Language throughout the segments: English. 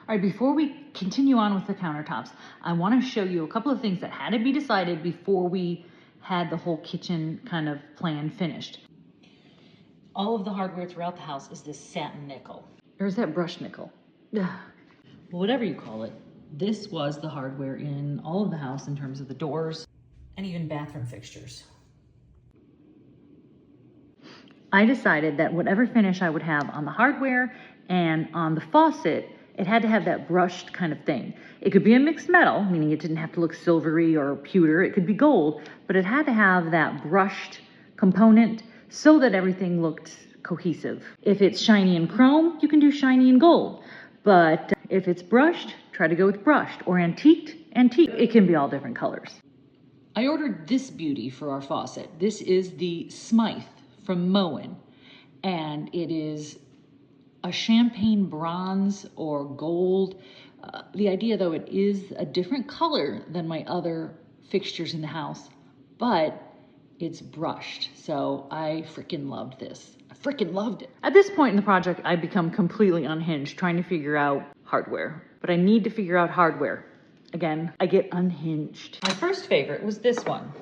All right, before we continue on with the countertops, I want to show you a couple of things that had to be decided before we had the whole kitchen kind of plan finished. All of the hardware throughout the house is this satin nickel. Or is that brushed nickel? Ugh. Well, whatever you call it, this was the hardware in all of the house in terms of the doors and even bathroom fixtures. I decided that whatever finish I would have on the hardware and on the faucet, it had to have that brushed kind of thing. It could be a mixed metal, meaning it didn't have to look silvery or pewter. It could be gold, but it had to have that brushed component so that everything looked cohesive. If it's shiny and chrome, you can do shiny and gold. But if it's brushed, try to go with brushed, or antiqued, antique. It can be all different colors. I ordered this beauty for our faucet. This is the Smythe from Moen, and it is a champagne bronze or gold. The idea though, it is a different color than my other fixtures in the house, but it's brushed. So I freaking loved this. I freaking loved it. At this point in the project, I become completely unhinged trying to figure out hardware, but I need to figure out hardware. Again, I get unhinged. My first favorite was this one.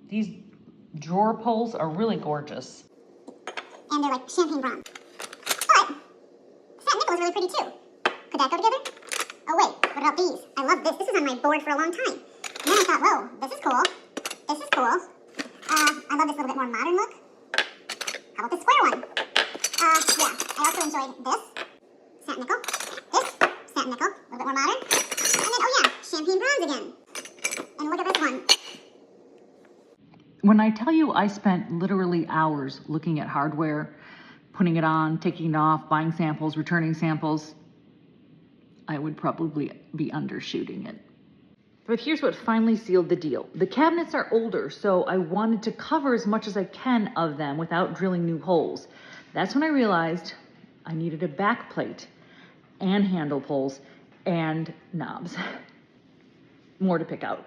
These drawer pulls are really gorgeous. And they're like champagne bronze. But satin nickel is really pretty too. Could that go together? Oh wait, what about these? I love this. This was on my board for a long time. And then I thought, whoa, this is cool. This is cool. I love this little bit more modern look. How about this square one? Yeah, I also enjoyed this satin nickel. This satin nickel, a little bit more modern. And then, oh yeah, champagne bronze again. And look at this one. When I tell you I spent literally hours looking at hardware, putting it on, taking it off, buying samples, returning samples, I would probably be undershooting it. But here's what finally sealed the deal. The cabinets are older, so I wanted to cover as much as I can of them without drilling new holes. That's when I realized I needed a back plate and handle pulls and knobs. More to pick out.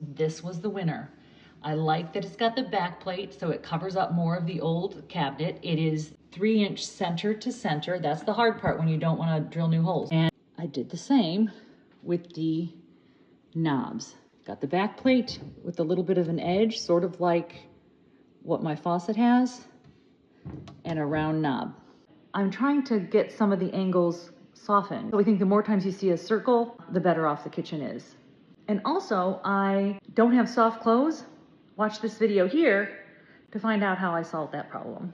This was the winner. I like that it's got the back plate, so it covers up more of the old cabinet. It is 3-inch center to center. That's the hard part when you don't want to drill new holes. And I did the same with the knobs. Got the back plate with a little bit of an edge, sort of like what my faucet has, and a round knob. I'm trying to get some of the angles softened. So I think the more times you see a circle, the better off the kitchen is. And also, I don't have soft clothes. Watch this video here to find out how I solved that problem.